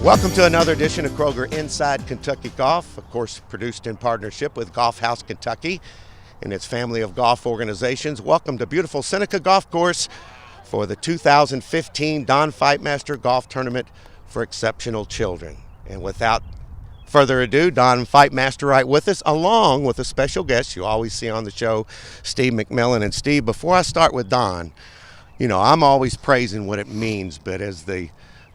Welcome to another edition of Kroger Inside Kentucky Golf, of course produced in partnership with Golf House Kentucky and its family of golf organizations. Welcome to beautiful Seneca Golf Course for the 2015 Don Fightmaster Golf Tournament for Exceptional Children. And without further ado, Don Fightmaster right with us, along with a special guest you always see on the show, Steve McMillan. And Steve, before I start with Don, you know, I'm always praising what it means, but as the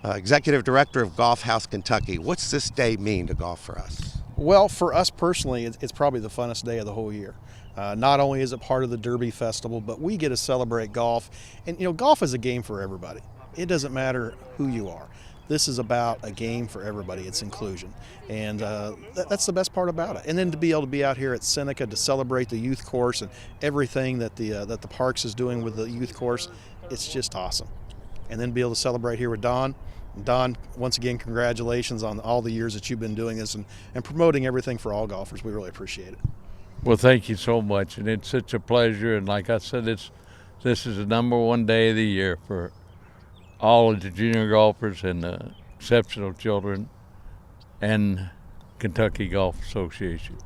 Executive Director of Golf House Kentucky, what's this day mean to golf for us? Well, for us personally, it's probably the funnest day of the whole year. Not only is it part of the Derby Festival, but we get to celebrate golf. And, you know, golf is a game for everybody. It doesn't matter who you are. This is about a game for everybody. It's inclusion. And that's the best part about it. And then to be able to be out here at Seneca to celebrate the youth course and everything that the Parks is doing with the youth course, it's just awesome. And then be able to celebrate here with Don. Don, once again, congratulations on all the years that you've been doing this and promoting everything for all golfers. We really appreciate it. Well, thank you so much, and it's such a pleasure. And like I said, this is the #1 day of the year for all of the junior golfers and the exceptional children and Kentucky Golf Association.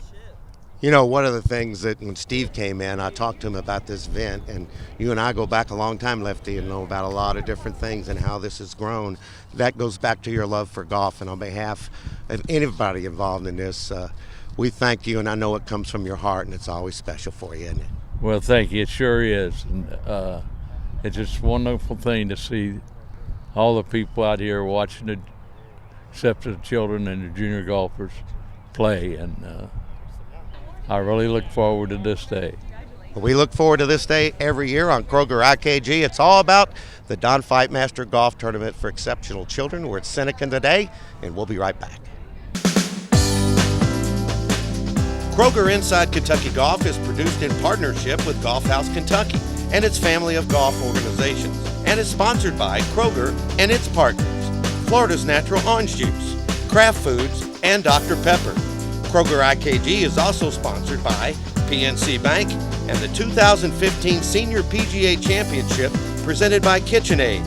You know, one of the things that when Steve came in, I talked to him about this event, and you and I go back a long time, Lefty, and know about a lot of different things and how this has grown. That goes back to your love for golf, and on behalf of anybody involved in this, we thank you, and I know it comes from your heart, and it's always special for you, isn't it? Well, thank you. It sure is. And it's just a wonderful thing to see all the people out here watching the exceptional children and the junior golfers play, and I really look forward to this day. We look forward to this day every year on Kroger IKG. It's all about the Don Fightmaster Golf Tournament for Exceptional Children. We're at Seneca today, and we'll be right back. Kroger Inside Kentucky Golf is produced in partnership with Golf House Kentucky and its family of golf organizations, and is sponsored by Kroger and its partners, Florida's Natural Orange Juice, Kraft Foods, and Dr. Pepper. Kroger IKG is also sponsored by PNC Bank and the 2015 Senior PGA Championship presented by KitchenAid,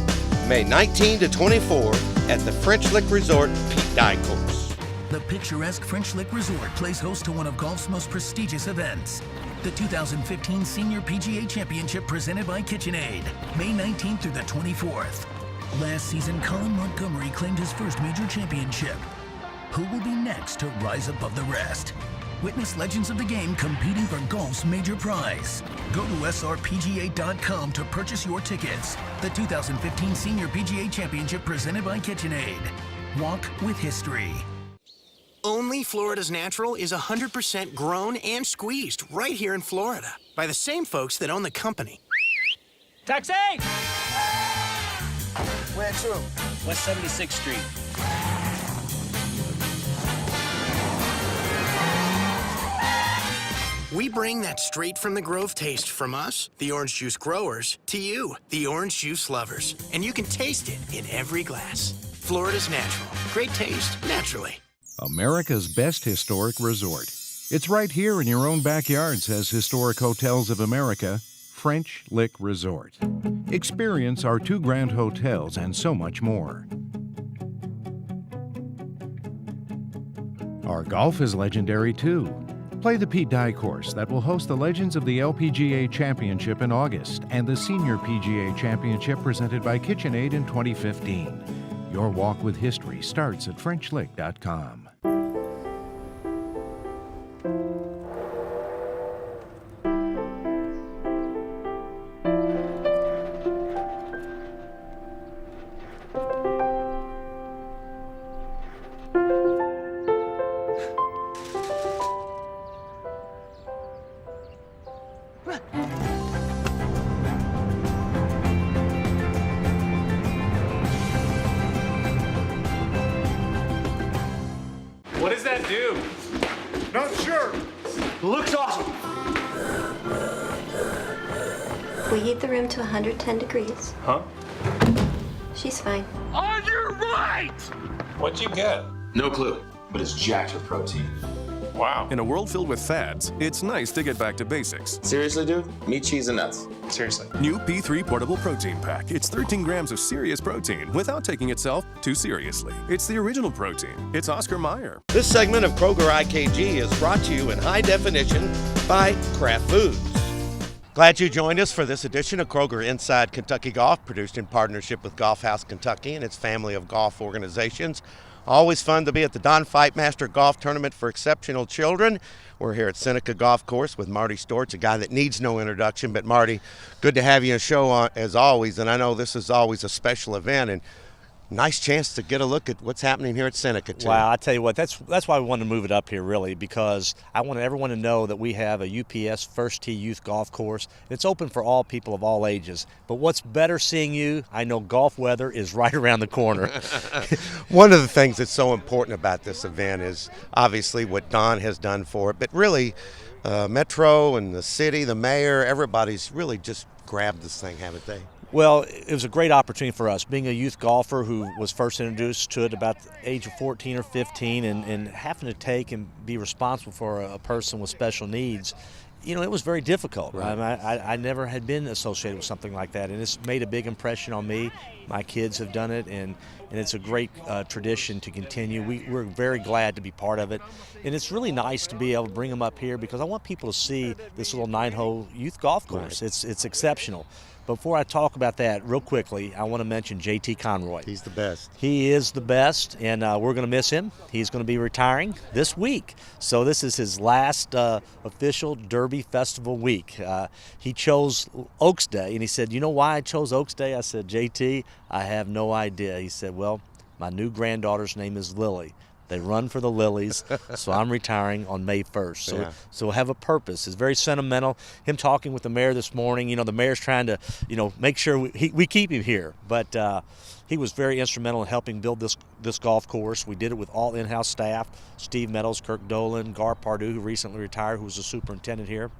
May 19 to 24 at the French Lick Resort Pete Dye Course. The picturesque French Lick Resort plays host to one of golf's most prestigious events, the 2015 Senior PGA Championship presented by KitchenAid, May 19th through the 24th. Last season, Colin Montgomery claimed his first major championship. Who will be next to rise above the rest? Witness legends of the game competing for golf's major prize. Go to srpga.com to purchase your tickets. The 2015 Senior PGA Championship presented by KitchenAid. Walk with history. Only Florida's Natural is 100% grown and squeezed right here in Florida by the same folks that own the company. Taxi! Where to? West 76th Street. We bring that straight from the grove taste from us, the orange juice growers, to you, the orange juice lovers. And you can taste it in every glass. Florida's Natural. Great taste, naturally. America's best historic resort. It's right here in your own backyard, says Historic Hotels of America, French Lick Resort. Experience our 2 grand hotels and so much more. Our golf is legendary too. Play the Pete Dye course that will host the Legends of the LPGA Championship in August and the Senior PGA Championship presented by KitchenAid in 2015. Your walk with history starts at FrenchLick.com. What does that do? Not sure. Looks awesome. We heat the room to 110 degrees. Huh? She's fine. On your right! What'd you get? No clue, but it's jacked with protein. Wow. In a world filled with fads, it's nice to get back to basics. Seriously, dude? Meat, cheese, and nuts. Seriously. New P3 Portable Protein Pack. It's 13 grams of serious protein without taking itself too seriously. It's the original protein. It's Oscar Mayer. This segment of Kroger IKG is brought to you in high definition by Kraft Foods. Glad you joined us for this edition of Kroger Inside Kentucky Golf, produced in partnership with Golf House Kentucky and its family of golf organizations. Always fun to be at the Don Fightmaster Golf Tournament for Exceptional Children. We're here at Seneca Golf Course with Marty Storch, a guy that needs no introduction. But Marty, good to have you on the show as always, and I know this is always a special event, and nice chance to get a look at what's happening here at Seneca, too. Wow, I tell you what, that's why we wanted to move it up here, really, because I want everyone to know that we have a UPS First Tee Youth Golf Course. It's open for all people of all ages. But what's better seeing you, I know golf weather is right around the corner. One of the things that's so important about this event is obviously what Don has done for it, but really Metro and the city, the mayor, everybody's really just grabbed this thing, haven't they? Well, it was a great opportunity for us. Being a youth golfer who was first introduced to it about the age of 14 or 15 and having to take and be responsible for a person with special needs, you know, it was very difficult. Right. I never had been associated with something like that, and it's made a big impression on me. My kids have done it, and it's a great tradition to continue. We're very glad to be part of it, and it's really nice to be able to bring them up here because I want people to see this little 9-hole youth golf course. Right. It's exceptional. Before I talk about that, real quickly, I want to mention JT Conroy. He's the best. He is the best, and we're going to miss him. He's going to be retiring this week. So this is his last official Derby Festival week. He chose Oaks Day, and he said, you know why I chose Oaks Day? I said, JT, I have no idea. He said, well, my new granddaughter's name is Lily. They run for the Lilies, so I'm retiring on May 1st. So we'll have a purpose. It's very sentimental. Him talking with the mayor this morning, you know, the mayor's trying to, you know, make sure we keep him here. But he was very instrumental in helping build this golf course. We did it with all in-house staff, Steve Meadows, Kirk Dolan, Gar Pardue, who recently retired, who was the superintendent here.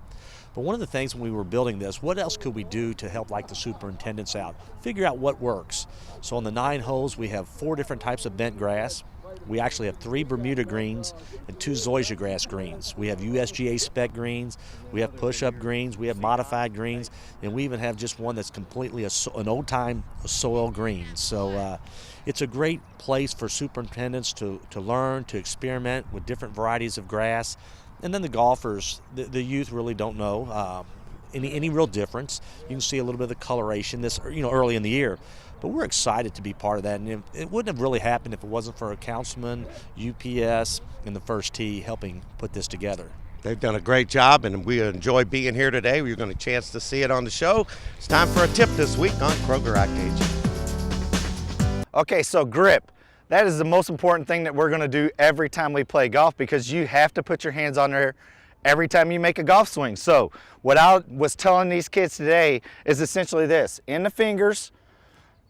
But one of the things when we were building this, what else could we do to help like the superintendents out? Figure out what works. So on the 9 holes, we have 4 different types of bent grass. We actually have 3 Bermuda greens and 2 zoysia grass greens. We have USGA spec greens, we have push-up greens, we have modified greens, and we even have just one that's completely an old-time soil green. So it's a great place for superintendents to learn, to experiment with different varieties of grass. And then the golfers, the youth really don't know any real difference. You can see a little bit of the coloration this, you know, early in the year. But we're excited to be part of that, and it wouldn't have really happened if it wasn't for a councilman, UPS, and the First Tee helping put this together. They've done a great job, and we enjoy being here today. We're going to chance to see it on the show. It's time for a tip this week on Kroger IKG. Okay, so grip. That is the most important thing that we're going to do every time we play golf because you have to put your hands on there every time you make a golf swing. So what I was telling these kids today is essentially this. In the fingers,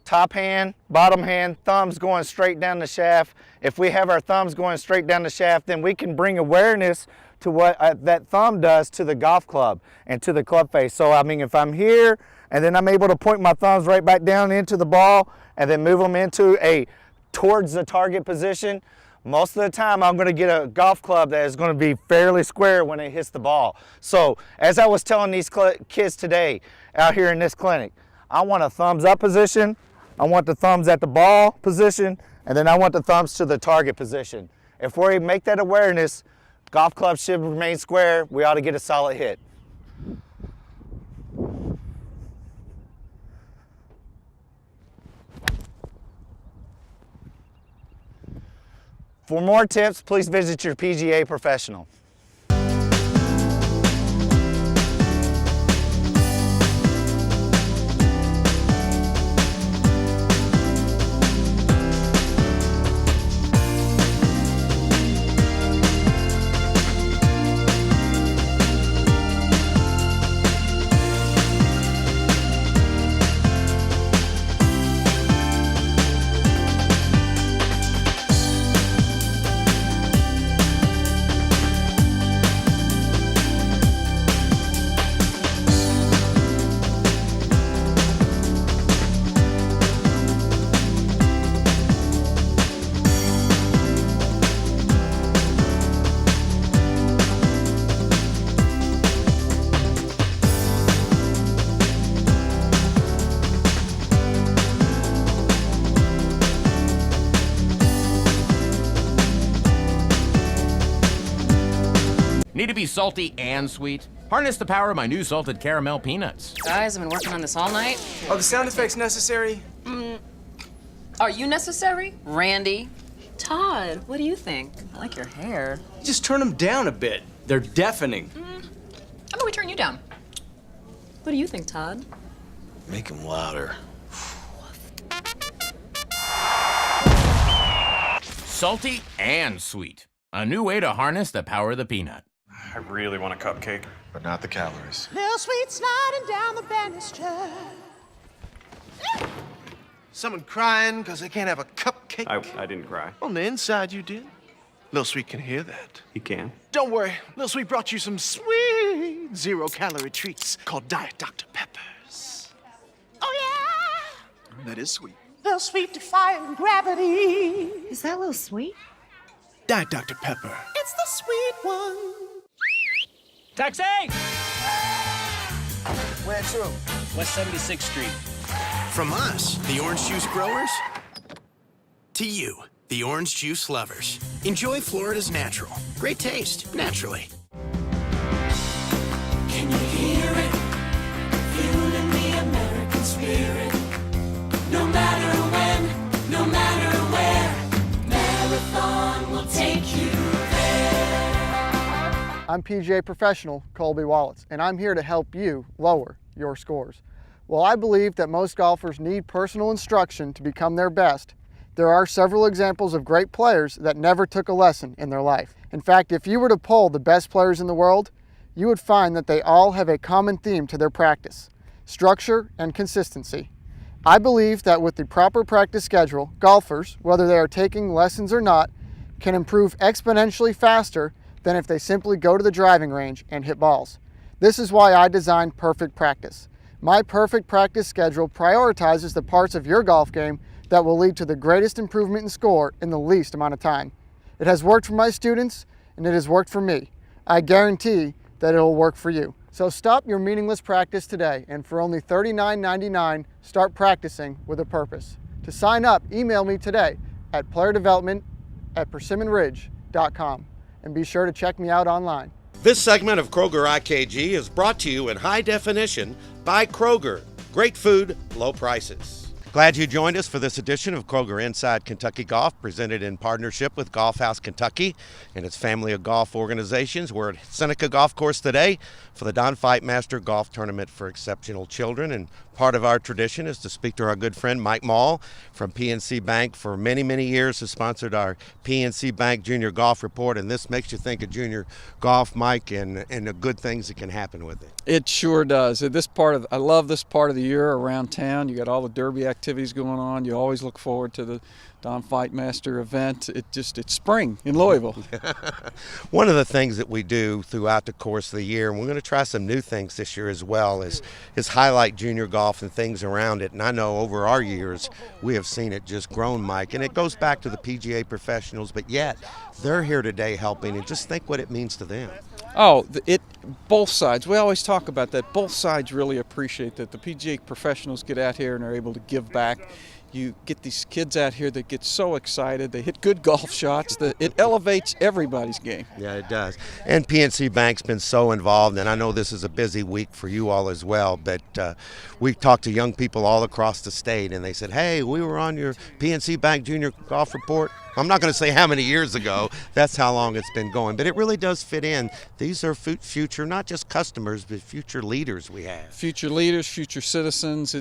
top hand, bottom hand, thumbs going straight down the shaft. If we have our thumbs going straight down the shaft, then we can bring awareness to what that thumb does to the golf club and to the club face. So, I mean, if I'm here and then I'm able to point my thumbs right back down into the ball and then move them into towards the target position, most of the time I'm going to get a golf club that is going to be fairly square when it hits the ball. So, as I was telling these kids today out here in this clinic, I want a thumbs up position, I want the thumbs at the ball position, and then I want the thumbs to the target position. If we make that awareness, golf clubs should remain square, we ought to get a solid hit. For more tips, please visit your PGA professional. be salty and sweet? Harness the power of my new salted caramel peanuts. Guys, I've been working on this all night. Are the sound effects necessary? Are you necessary? Randy? Todd, what do you think? I like your hair. Just turn them down a bit. They're deafening. How about we turn you down? What do you think, Todd? Make them louder. Salty and sweet. A new way to harness the power of the peanut. I really want a cupcake. But not the calories. Little sweet sliding down the banister. Someone crying because they can't have a cupcake. I didn't cry. On the inside, you did. Little Sweet can hear that. He can. Don't worry. Little Sweet brought you some sweet zero-calorie treats called Diet Dr. Peppers. Oh, yeah. That is sweet. Little Sweet defying gravity. Is that Little Sweet? Diet Dr. Pepper. It's the sweet one. Taxi! Where to? West 76th Street. From us, the orange juice growers, to you, the orange juice lovers. Enjoy Florida's natural. Great taste, naturally. Can you hear it? Fueling the American spirit. No matter when, no matter where, Marathon will take you there. I'm PGA professional Colby Wallace, and I'm here to help you lower your scores. While I believe that most golfers need personal instruction to become their best, there are several examples of great players that never took a lesson in their life. In fact, if you were to poll the best players in the world, you would find that they all have a common theme to their practice: structure and consistency. I believe that with the proper practice schedule, golfers, whether they are taking lessons or not, can improve exponentially faster than if they simply go to the driving range and hit balls. This is why I designed Perfect Practice. My Perfect Practice schedule prioritizes the parts of your golf game that will lead to the greatest improvement in score in the least amount of time. It has worked for my students, and it has worked for me. I guarantee that it will work for you. So stop your meaningless practice today, and for only $39.99, start practicing with a purpose. To sign up, email me today at playerdevelopment@persimmonridge.com, and be sure to check me out online. This segment of Kroger IKG is brought to you in high definition by Kroger. Great food, low prices. Glad you joined us for this edition of Kroger Inside Kentucky Golf, presented in partnership with Golf House Kentucky and its family of golf organizations. We're at Seneca Golf Course today for the Don Fightmaster Golf Tournament for Exceptional Children. And part of our tradition is to speak to our good friend Mike Mall from PNC Bank. For many, many years has sponsored our PNC Bank Junior Golf Report, and this makes you think of junior golf, Mike, and the good things that can happen with it. It sure does. I love this part of the year around town. You got all the derby activities going on. You always look forward to the Don Fightmaster event. It's spring in Louisville. One of the things that we do throughout the course of the year, and we're going to try some new things this year as well, is highlight junior golf and things around it. And I know over our years we have seen it just grown, Mike, and it goes back to the PGA professionals, but yet they're here today helping, and just think what it means to them. Oh, both sides. We always talk about that. Both sides really appreciate that. The PGA professionals get out here and are able to give back. You get these kids out here that get so excited. They hit good golf shots. It elevates everybody's game. Yeah, it does. And PNC Bank's been so involved, and I know this is a busy week for you all as well, but we talked to young people all across the state, and they said, hey, we were on your PNC Bank Junior Golf Report. I'm not going to say how many years ago. That's how long it's been going. But it really does fit in. These are future, not just customers, but future leaders we have. Future leaders, future citizens.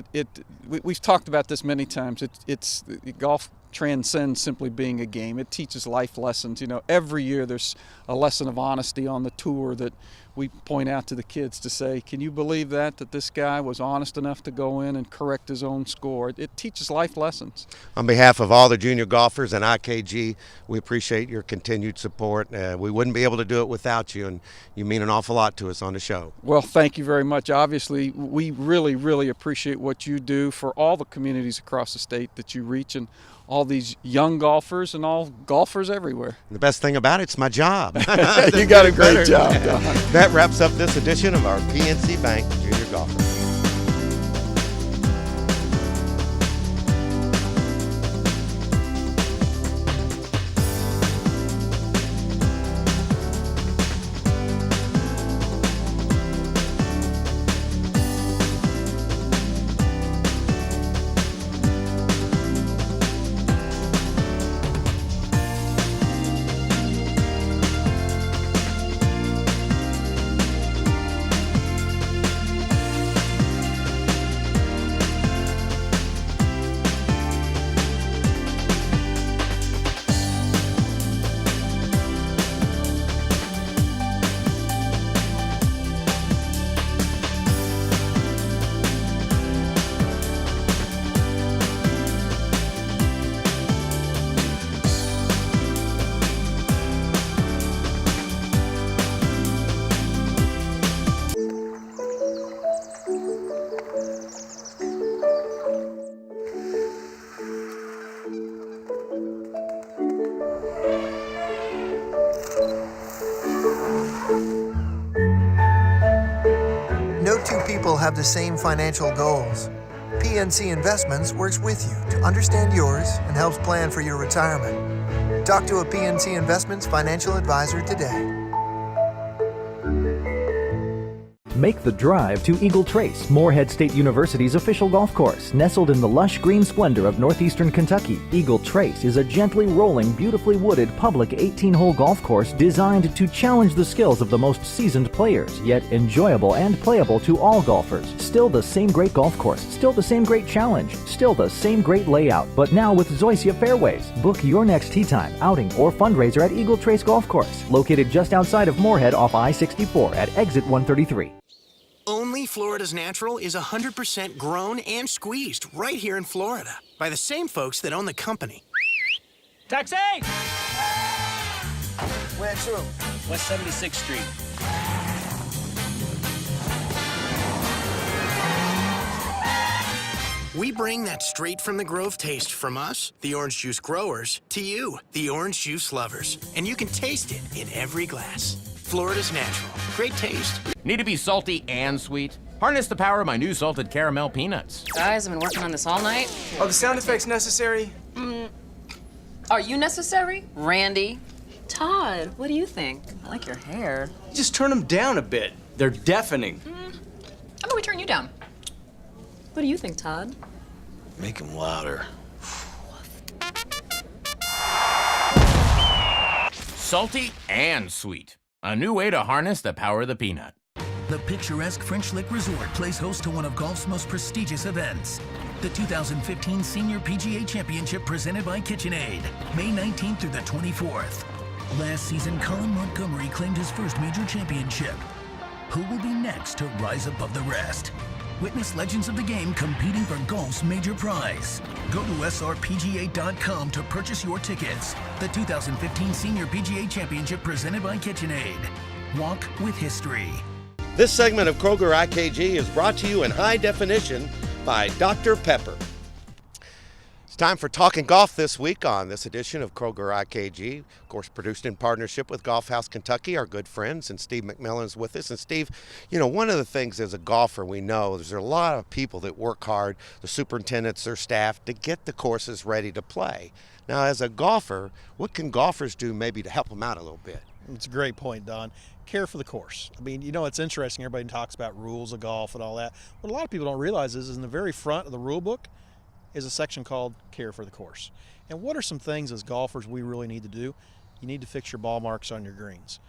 We've talked about this many times. Golf transcends simply being a game. It teaches life lessons. You know, every year there's a lesson of honesty on the tour that we point out to the kids to say, can you believe that this guy was honest enough to go in and correct his own score? It teaches life lessons. On behalf of all the junior golfers and IKG, we appreciate your continued support. We wouldn't be able to do it without you, and you mean an awful lot to us on the show. Well, thank you very much. Obviously, we really, really appreciate what you do for all the communities across the state that you reach, and all these young golfers and all golfers everywhere. The best thing about it's my job. You got a great job, Don. That wraps up this edition of our PNC Bank Junior Golf Report. No two people have the same financial goals. PNC Investments works with you to understand yours and helps plan for your retirement. Talk to a PNC Investments financial advisor today. Make the drive to Eagle Trace, Morehead State University's official golf course. Nestled in the lush green splendor of northeastern Kentucky, Eagle Trace is a gently rolling, beautifully wooded public 18-hole golf course designed to challenge the skills of the most seasoned players, yet enjoyable and playable to all golfers. Still the same great golf course, still the same great challenge, still the same great layout, but now with Zoysia fairways. Book your next tee time, outing, or fundraiser at Eagle Trace Golf Course, located just outside of Morehead off I-64 at exit 133. Only Florida's Natural is 100% grown and squeezed right here in Florida by the same folks that own the company. Taxi! Where to? West 76th Street. We bring that straight from the Grove taste from us, the orange juice growers, to you, the orange juice lovers. And you can taste it in every glass. Florida's Natural. Great taste. Need to be salty and sweet? Harness the power of my new salted caramel peanuts. Guys, I've been working on this all night. Are the sound effects necessary? Are you necessary? Randy? Todd, what do you think? I like your hair. Just turn them down a bit. They're deafening. How about we turn you down? What do you think, Todd? Make them louder. Salty and sweet. A new way to harness the power of the peanut. The picturesque French Lick Resort plays host to one of golf's most prestigious events, the 2015 Senior PGA Championship presented by KitchenAid, May 19th through the 24th. Last season, Colin Montgomery claimed his first major championship. Who will be next to rise above the rest? Witness legends of the game competing for golf's major prize. Go to srpga.com to purchase your tickets. The 2015 Senior PGA Championship presented by KitchenAid. Walk with history. This segment of Kroger IKG is brought to you in high definition by Dr. Pepper. It's time for Talking Golf this week on this edition of Kroger IKG. Of course, produced in partnership with Golf House Kentucky, our good friends, and Steve McMillan's with us. And Steve, you know, one of the things as a golfer we know there's a lot of people that work hard, the superintendents, their staff, to get the courses ready to play. Now, as a golfer, what can golfers do maybe to help them out a little bit? It's a great point, Don. Care for the course. I mean, you know, it's interesting. Everybody talks about rules of golf and all that. What a lot of people don't realize is in the very front of the rule book is a section called Care for the Course. And what are some things as golfers we really need to do? You need to fix your ball marks on your greens.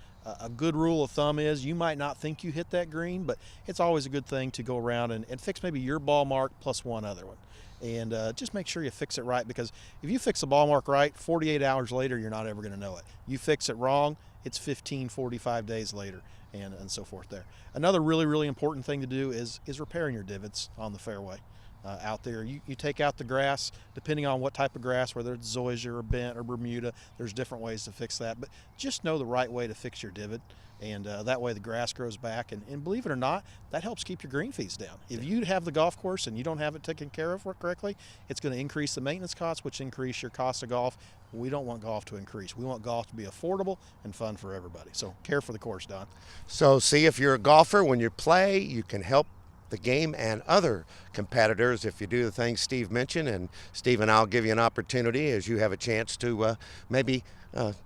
A good rule of thumb is you might not think you hit that green, but it's always a good thing to go around and fix maybe your ball mark plus one other one. And just make sure you fix it right, because if you fix the ball mark right, 48 hours later, you're not ever going to know it. You fix it wrong, it's 45 days later, and so forth there. Another really, really important thing to do is repairing your divots on the fairway. Out there, you take out the grass, depending on what type of grass, whether it's zoysia or bent or Bermuda, there's different ways to fix that, but just know the right way to fix your divot, and that way the grass grows back, and believe it or not, that helps keep your green fees down. If you have the golf course and you don't have it taken care of correctly, it's going to increase the maintenance costs, which increase your cost of golf. We don't want golf to increase. We want golf to be affordable and fun for everybody. So care for the course, Don. So see, if you're a golfer, when you play, you can help the game and other competitors if you do the things Steve mentioned. And Steve and I'll give you an opportunity as you have a chance to maybe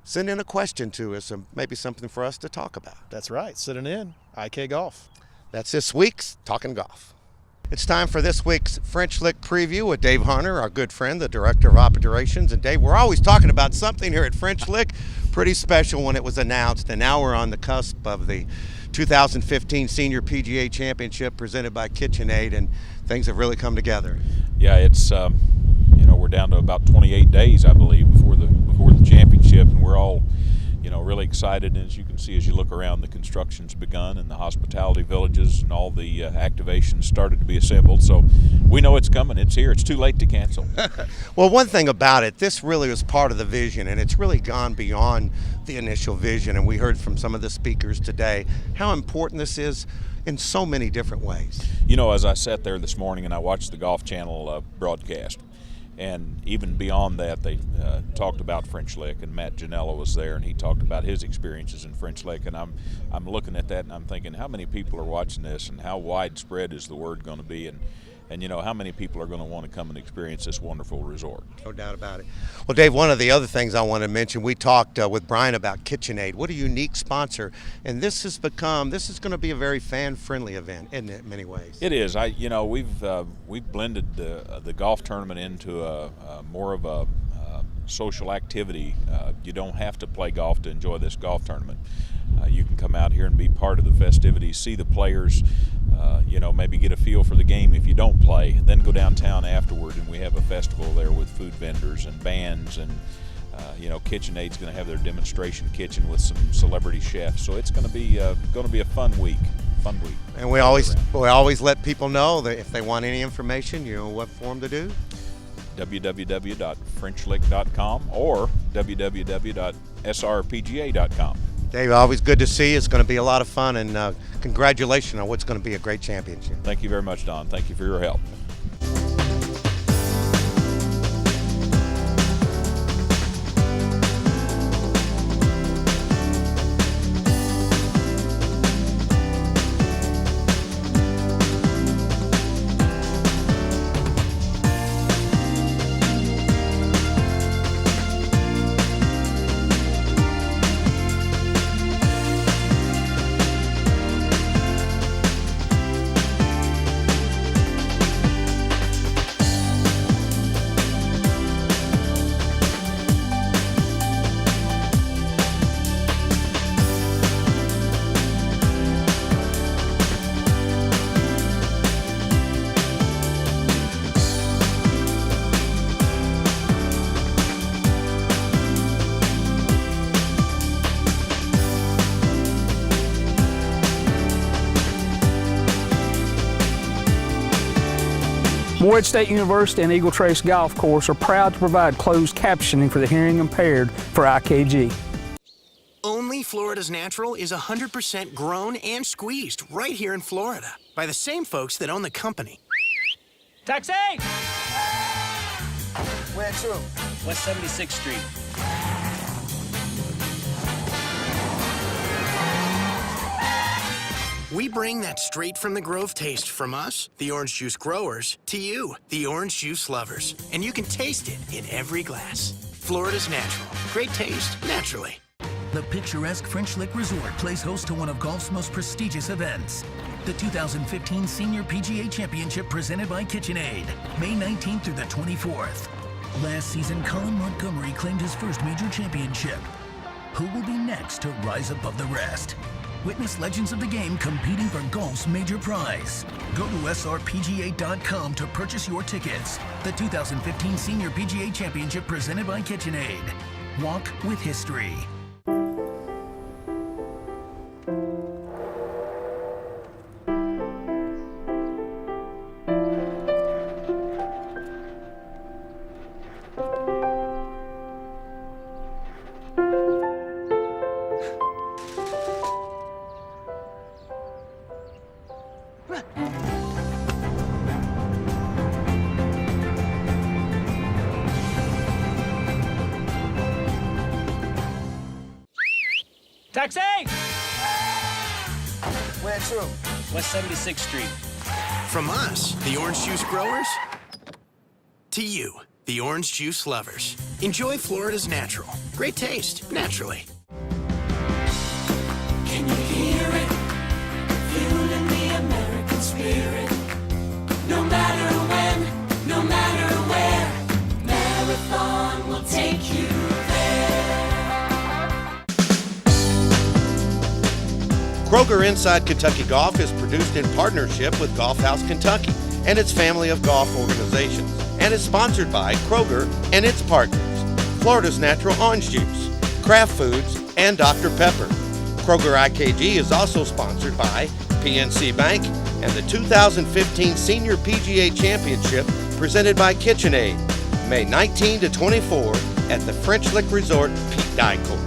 send in a question to us, and maybe something for us to talk about. That's right. Send it in. IK Golf. That's this week's Talking Golf. It's time for this week's French Lick preview with Dave Harner, our good friend, the Director of Operations. And Dave, we're always talking about something here at French Lick. Pretty special when it was announced, and now we're on the cusp of the 2015 Senior PGA Championship presented by KitchenAid, and things have really come together. Yeah, it's you know, we're down to about 28 days, I believe, before the championship, and we're all, you know, really excited. And as you can see, as you look around, the construction's begun, and the hospitality villages and all the activations started to be assembled. So we know it's coming. It's here. It's too late to cancel. Well, one thing about it, this really was part of the vision, and it's really gone beyond the initial vision. And we heard from some of the speakers today how important this is in so many different ways. You know, as I sat there this morning and I watched the Golf Channel broadcast, And even beyond that, they talked about French Lick, and Matt Janella was there, and he talked about his experiences in French Lick. And I'm looking at that, and I'm thinking, how many people are watching this, and how widespread is the word going to be, and you know, how many people are going to want to come and experience this wonderful resort? No doubt about it. Well, Dave, one of the other things I want to mention, we talked with Brian about KitchenAid. What a unique sponsor, and this is going to be a very fan-friendly event, isn't it, in many ways? It is. We've blended the golf tournament into more of a social activity. You don't have to play golf to enjoy this golf tournament. You can come out here and be part of the festivities, see the players, maybe get a feel for the game if you don't play, then go downtown afterward, and we have a festival there with food vendors and bands, and KitchenAid's going to have their demonstration kitchen with some celebrity chefs. So it's going to be a fun week. And we always let people know that if they want any information, you know what form to do. www.frenchlick.com or www.srpga.com. Dave, always good to see you. It's going to be a lot of fun, and congratulations on what's going to be a great championship. Thank you very much, Don. Thank you for your help. Morehead State University and Eagle Trace Golf Course are proud to provide closed captioning for the hearing impaired for IKG. Only Florida's Natural is 100% grown and squeezed right here in Florida by the same folks that own the company. Taxi! Where to? West 76th Street. We bring that straight from the Grove taste from us, the orange juice growers, to you, the orange juice lovers. And you can taste it in every glass. Florida's Natural. Great taste, naturally. The picturesque French Lick Resort plays host to one of golf's most prestigious events, the 2015 Senior PGA Championship presented by KitchenAid, May 19th through the 24th. Last season, Colin Montgomery claimed his first major championship. Who will be next to rise above the rest? Witness legends of the game competing for golf's major prize. Go to srpga.com to purchase your tickets. The 2015 Senior PGA Championship presented by KitchenAid. Walk with history. Taxi! Where to? West 76th Street. From us, the orange juice growers, to you, the orange juice lovers. Enjoy Florida's Natural. Great taste, naturally. Can you hear it? Fueling the American spirit. No matter when, no matter where, Marathon will take you there. Kroger Inside Kentucky Golf is produced in partnership with Golf House Kentucky and its family of golf organizations, and is sponsored by Kroger and its partners, Florida's Natural Orange Juice, Kraft Foods, and Dr. Pepper. Kroger IKG is also sponsored by PNC Bank and the 2015 Senior PGA Championship presented by KitchenAid, May 19 to 24 at the French Lick Resort Pete Dye Course.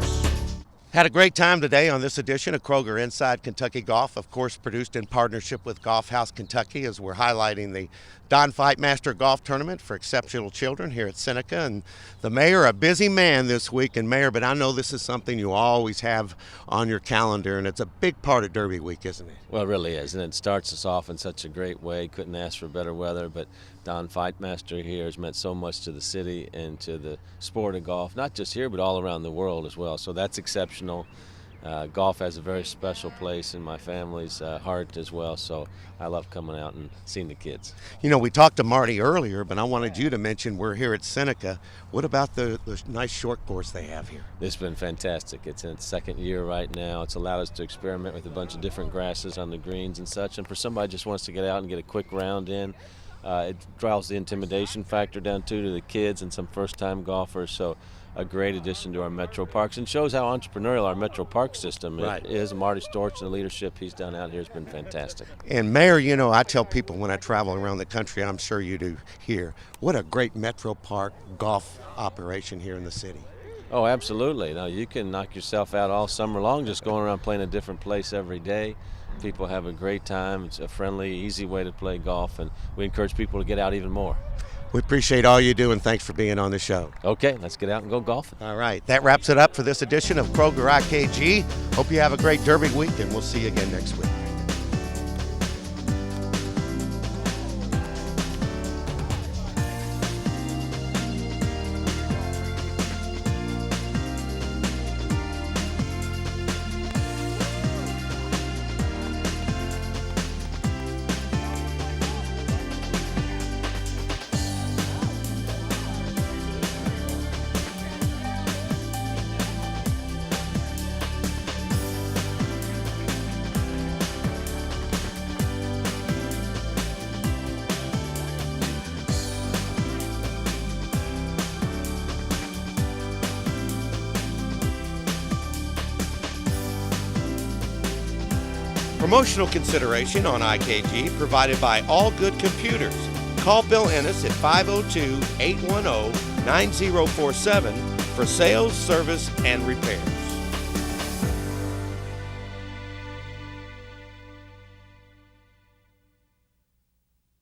Had a great time today on this edition of Kroger Inside Kentucky Golf, of course produced in partnership with Golf House Kentucky, as we're highlighting the Don Fightmaster Golf Tournament for exceptional children here at Seneca. And the mayor, a busy man this week, and Mayor, but I know this is something you always have on your calendar, and it's a big part of Derby Week, isn't it? Well, it really is, and it starts us off in such a great way. Couldn't ask for better weather, but Don Fightmaster here has meant so much to the city and to the sport of golf, not just here, but all around the world as well. So that's exceptional. Golf has a very special place in my family's heart as well, so I love coming out and seeing the kids. You know, we talked to Marty earlier, but I wanted you to mention we're here at Seneca. What about the nice short course they have here? It's been fantastic. It's in its second year right now. It's allowed us to experiment with a bunch of different grasses on the greens and such, and for somebody who just wants to get out and get a quick round in, it draws the intimidation factor down too to the kids and some first-time golfers. So a great addition to our metro parks, and shows how entrepreneurial our metro park system is. Marty Storch and the leadership he's done out here has been fantastic. And Mayor, you know, I tell people when I travel around the country, and I'm sure you do here, what a great metro park golf operation here in the city. Oh, absolutely. Now, you can knock yourself out all summer long just going around playing a different place every day. People have a great time. It's a friendly, easy way to play golf, and we encourage people to get out even more. We appreciate all you do, and thanks for being on the show. Okay, let's get out and go golfing. All right, that wraps it up for this edition of Kroger IKG. Hope you have a great Derby week, and we'll see you again next week. Promotional consideration on IKG provided by All Good Computers. Call Bill Ennis at 502-810-9047 for sales, service, and repair.